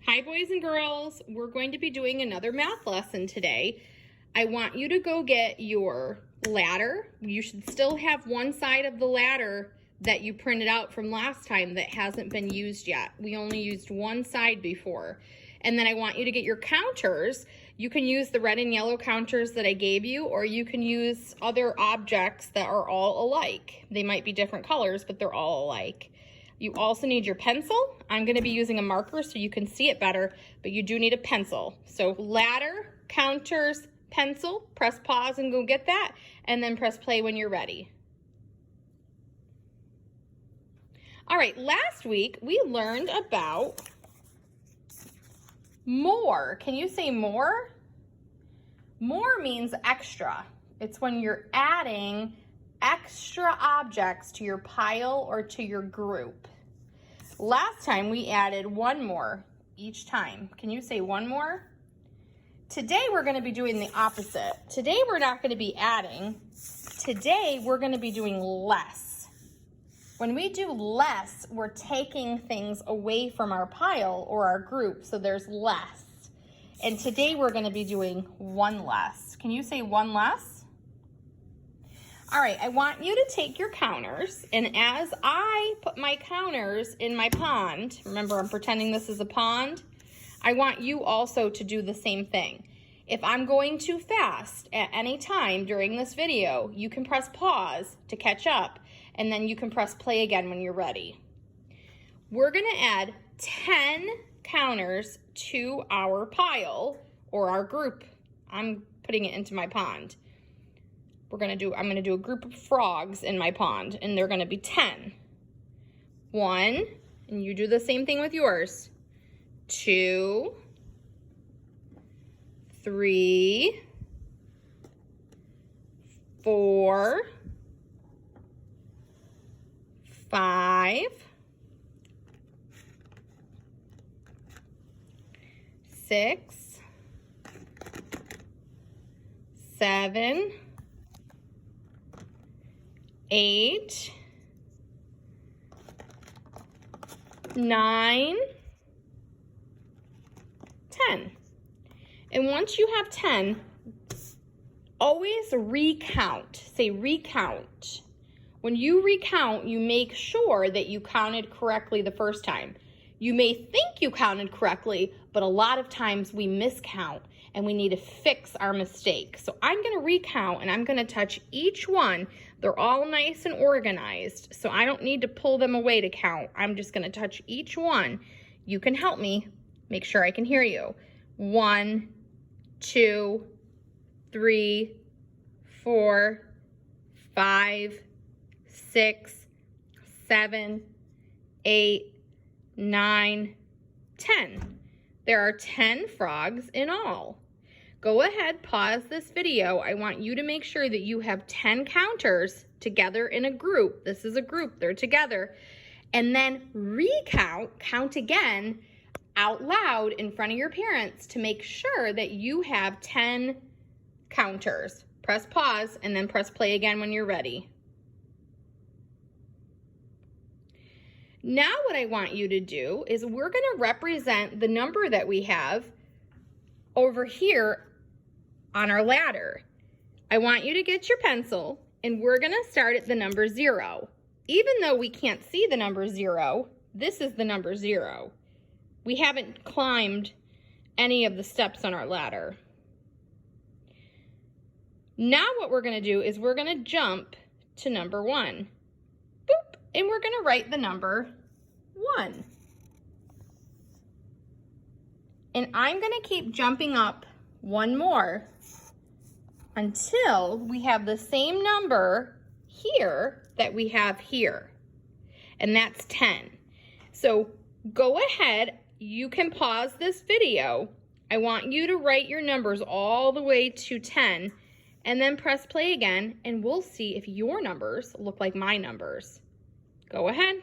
Hi boys and girls, we're going to be doing another math lesson today. I want you to go get your ladder. You should still have one side of the ladder that you printed out from last time that hasn't been used yet. We only used one side before. And then I want you to get your counters. You can use the red and yellow counters that I gave you, or you can use other objects that are all alike. They might be different colors, but they're all alike. You also need your pencil. I'm going to be using a marker so you can see it better, but you do need a pencil. So ladder, counters, pencil, press pause and go get that, and then press play when you're ready. All right, last week we learned about more. Can you say more? More means extra. It's when you're adding extra objects to your pile or to your group. Last time we added one more each time. Can you say one more? Today we're going to be doing the opposite. Today we're not going to be adding. Today we're going to be doing less. When we do less, we're taking things away from our pile or our group, so there's less. And today we're going to be doing one less. Can you say one less? All right, I want you to take your counters, and as I put my counters in my pond, remember I'm pretending this is a pond, I want you also to do the same thing. If I'm going too fast at any time during this video, you can press pause to catch up, and then you can press play again when you're ready. We're gonna add 10 counters to our pile or our group. I'm putting it into my pond. I'm gonna do a group of frogs in my pond, and they're gonna be 10. 1, and you do the same thing with yours. 2, 3, 4, 5, 6, 7, 8, 9, 10. And once you have 10, always recount. Say recount. When you recount, you make sure that you counted correctly the first time. You may think you counted correctly, but a lot of times we miscount and we need to fix our mistake. So I'm gonna recount and I'm gonna touch each one. They're all nice and organized, so I don't need to pull them away to count. I'm just gonna touch each one. You can help me make sure I can hear you. 1, 2, 3, 4, 5, 6, 7, 8, 9, 10. There are 10 frogs in all. Go ahead, pause this video. I want you to make sure that you have 10 counters together in a group. This is a group, they're together. And then recount, count again out loud in front of your parents to make sure that you have 10 counters. Press pause and then press play again when you're ready. Now what I want you to do is we're going to represent the number that we have over here on our ladder. I want you to get your pencil and we're going to start at the number 0. Even though we can't see the number 0, this is the number 0. We haven't climbed any of the steps on our ladder. Now what we're going to do is we're going to jump to number 1. Boop, and we're going to write the number 1. And I'm going to keep jumping up one more until we have the same number here that we have here. And that's 10. So go ahead, you can pause this video. I want you to write your numbers all the way to 10 and then press play again, and we'll see if your numbers look like my numbers. Go ahead.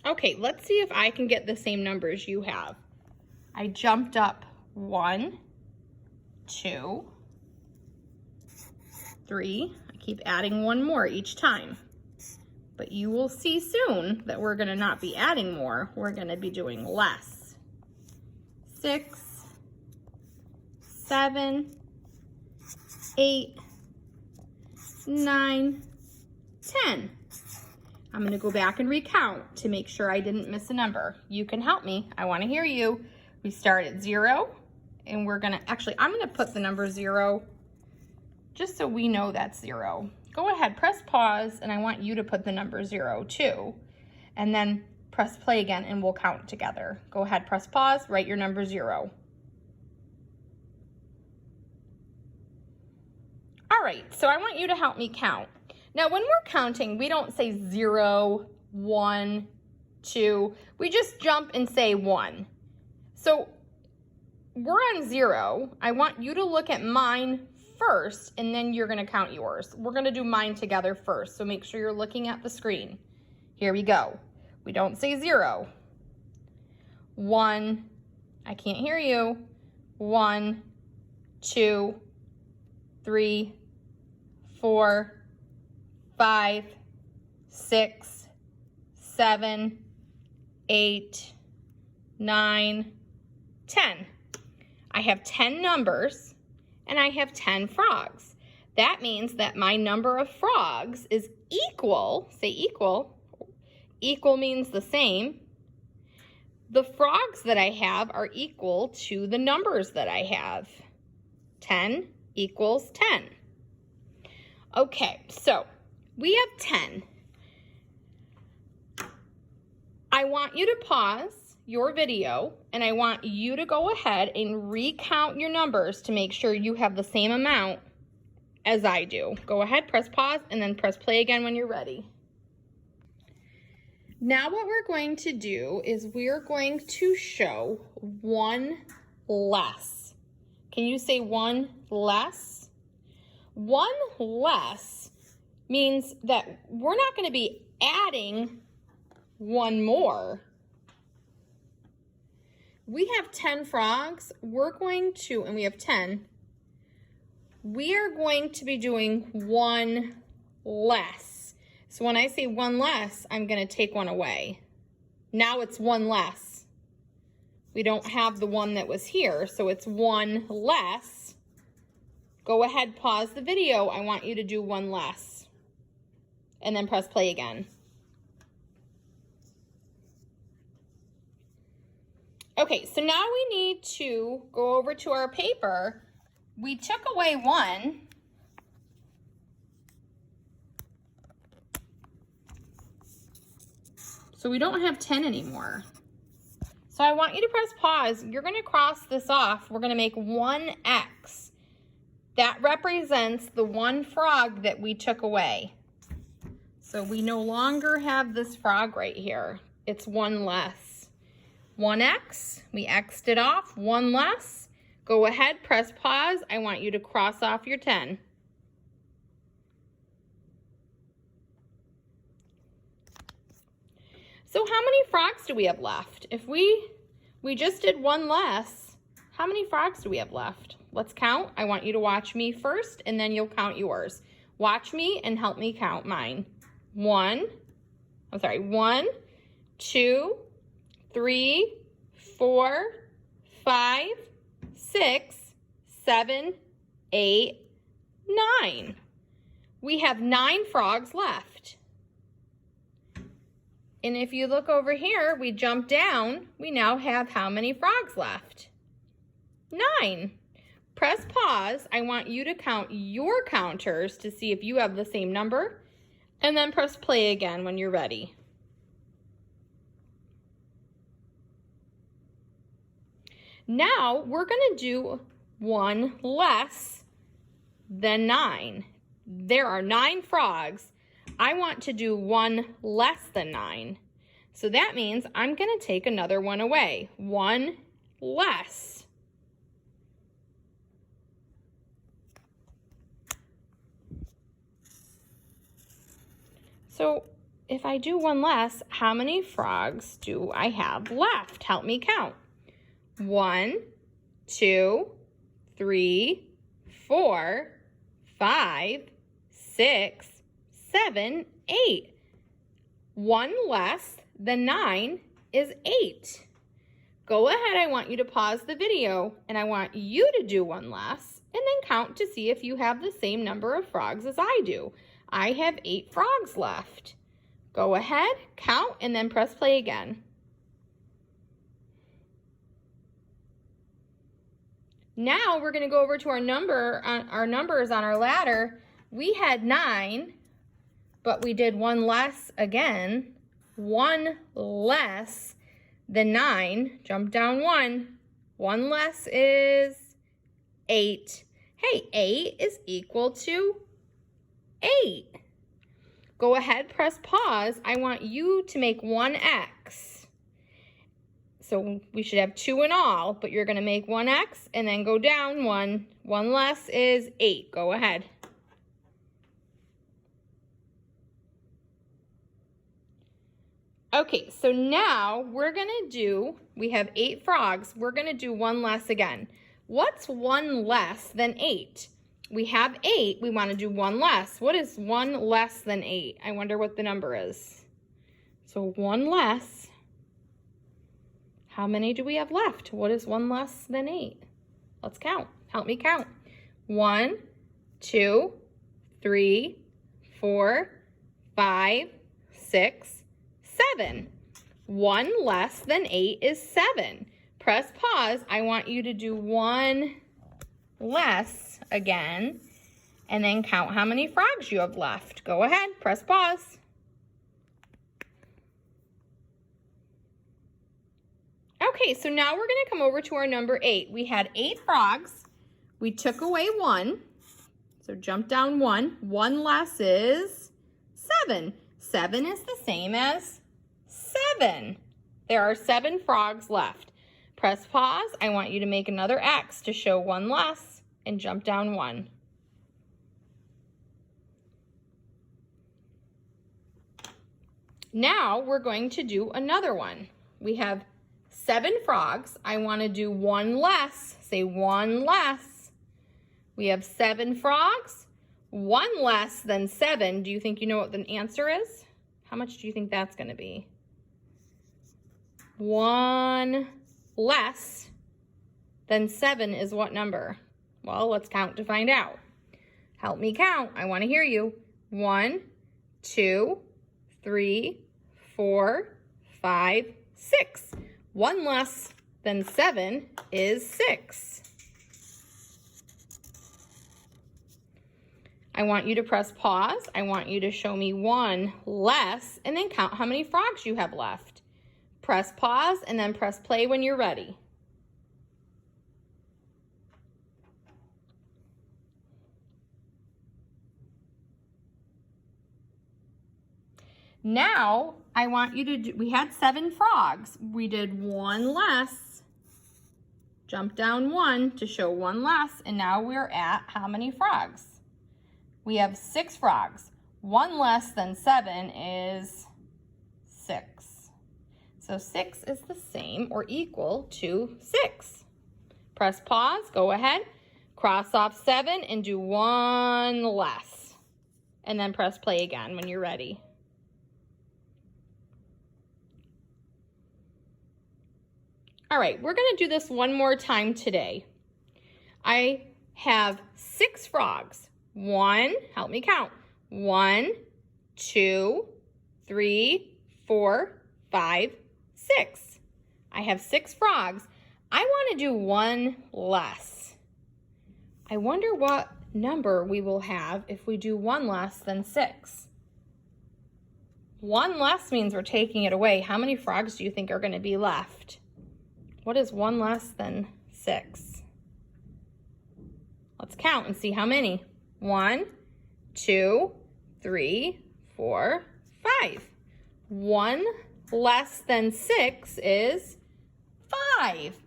Okay, let's see if I can get the same numbers you have. I jumped up 1, 2, 3. I keep adding one more each time. But you will see soon that we're gonna not be adding more, we're gonna be doing less. 6, 7, 8, 9, 10. I'm gonna go back and recount to make sure I didn't miss a number. You can help me, I wanna hear you. We start at 0, and we're gonna, actually, I'm gonna put the number 0 just so we know that's 0. Go ahead, press pause, and I want you to put the number 0 too. And then press play again and we'll count together. Go ahead, press pause, write your number 0. All right, so I want you to help me count. Now when we're counting, we don't say 0, 1, 2. We just jump and say 1. So we're on 0. I want you to look at mine first, and then you're gonna count yours. We're gonna do mine together first, so make sure you're looking at the screen. Here we go. We don't say 0. 1, I can't hear you. 1, 2, 3, 4, 5, 6, 7, 8, 9, 10. I have 10 numbers and I have 10 frogs. That means that my number of frogs is equal, say equal, equal means the same. The frogs that I have are equal to the numbers that I have. 10 equals 10. Okay, so we have 10. I want you to pause your video and I want you to go ahead and recount your numbers to make sure you have the same amount as I do. Go ahead, press pause, and then press play again when you're ready. Now what we're going to do is we're going to show 1 less. Can you say 1 less? 1 less means that we're not going to be adding 1 more. We have 10 frogs. We're going to, and we have 10. We are going to be doing 1 less. So when I say 1 less, I'm going to take 1 away. Now it's 1 less. We don't have the one that was here, so it's 1 less. Go ahead, pause the video. I want you to do 1 less. And then press play again. Okay, so now we need to go over to our paper. We took away 1. So we don't have 10 anymore. So I want you to press pause. You're gonna cross this off. We're gonna make 1x. That represents the 1 frog that we took away. So we no longer have this frog right here. It's 1 less. 1x, we x'd it off, 1 less. Go ahead, press pause. I want you to cross off your 10. So how many frogs do we have left? If we just did 1 less, how many frogs do we have left? Let's count. I want you to watch me first and then you'll count yours. Watch me and help me count mine. 1, 2, 3, 4, 5, 6, 7, 8, 9. We have 9 frogs left. And if you look over here, we jump down, we now have how many frogs left? 9. Press pause. I want you to count your counters to see if you have the same number, and then press play again when you're ready. Now we're going to do 1 less than 9. There are 9 frogs. I want to do 1 less than 9. So that means I'm going to take another 1 away. 1 less. So if I do 1 less, how many frogs do I have left? Help me count. 1, 2, 3, 4, 5, 6, 7, 8. 1 less than 9 is 8. Go ahead, I want you to pause the video and I want you to do 1 less and then count to see if you have the same number of frogs as I do. I have 8 frogs left. Go ahead, count, and then press play again. Now we're going to go over to our numbers on our ladder. We had 9, but we did 1 less again. 1 less than 9. Jump down 1. 1 less is 8. Hey, 8 is equal to 8. Go ahead, press pause. I want you to make 1x. So we should have 2 in all, but you're going to make 1x and then go down 1. 1 less is 8. Go ahead. Okay, so now we're going to do, we have 8 frogs. We're going to do 1 less again. What's 1 less than 8? We have 8. We want to do 1 less. What is 1 less than 8? I wonder what the number is. So 1 less. How many do we have left? What is 1 less than 8? Let's count. Help me count. 1, 2, 3, 4, 5, 6, 7. 1 less than 8 is 7. Press pause. I want you to do 1 less again and then count how many frogs you have left. Go ahead. Press pause. Okay, so now we're going to come over to our number 8. We had 8 frogs. We took away 1. So jump down 1. 1 less is 7. 7 is the same as 7. There are 7 frogs left. Press pause. I want you to make another X to show 1 less and jump down 1. Now we're going to do another one. We have 7 frogs. I want to do 1 less. Say 1 less. We have 7 frogs. 1 less than 7. Do you think you know what the answer is? How much do you think that's going to be? 1 less than 7 is what number? Well, let's count to find out. Help me count. I want to hear you. 1, 2, 3, 4, 5, 6. 1 less than 7 is 6. I want you to press pause. I want you to show me 1 less and then count how many frogs you have left. Press pause and then press play when you're ready. Now, I want you to do, we had 7 frogs. We did 1 less. Jump down 1 to show 1 less, and now we're at how many frogs? We have 6 frogs. 1 less than 7 is 6. So 6 is the same or equal to 6. Press pause, go ahead, cross off 7 and do 1 less. And then press play again when you're ready. All right, we're going to do this one more time today. I have 6 frogs. 1, help me count. 1, 2, 3, 4, 5, 6. I have 6 frogs. I want to do 1 less. I wonder what number we will have if we do 1 less than 6. 1 less means we're taking it away. How many frogs do you think are going to be left? What is 1 less than 6? Let's count and see how many. 1, 2, 3, 4, 5. 1 less than 6 is 5.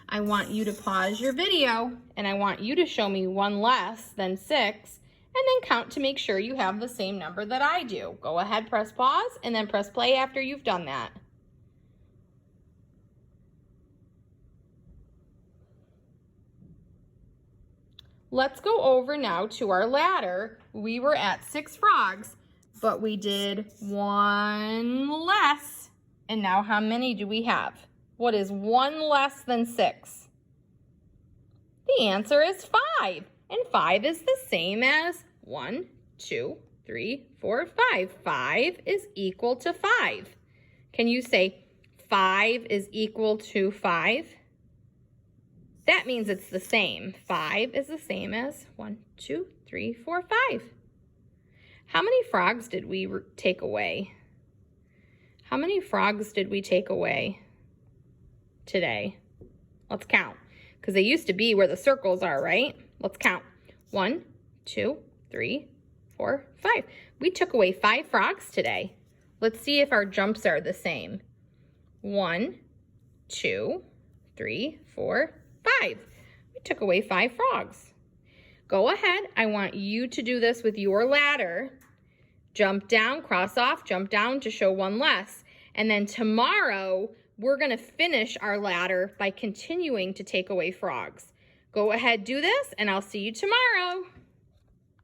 I want you to pause your video and I want you to show me 1 less than 6 and then count to make sure you have the same number that I do. Go ahead, press pause and then press play after you've done that. Let's go over now to our ladder. We were at 6 frogs. but we did one less. And now how many do we have? What is one less than 6? The answer is 5. And 5 is the same as 1, 2, 3, 4, 5. 5 is equal to 5. Can you say 5 is equal to 5? That means it's the same. 5 is the same as 1, 2, 3, 4, 5. How many frogs did we take away? How many frogs did we take away today? Let's count, because they used to be where the circles are, right? Let's count. 1, 2, 3, 4, 5. We took away 5 frogs today. Let's see if our jumps are the same. 1, 2, 3, 4, 5. We took away 5 frogs. Go ahead. I want you to do this with your ladder. Jump down, cross off, jump down to show one less. And then tomorrow, we're going to finish our ladder by continuing to take away frogs. Go ahead, do this, and I'll see you tomorrow.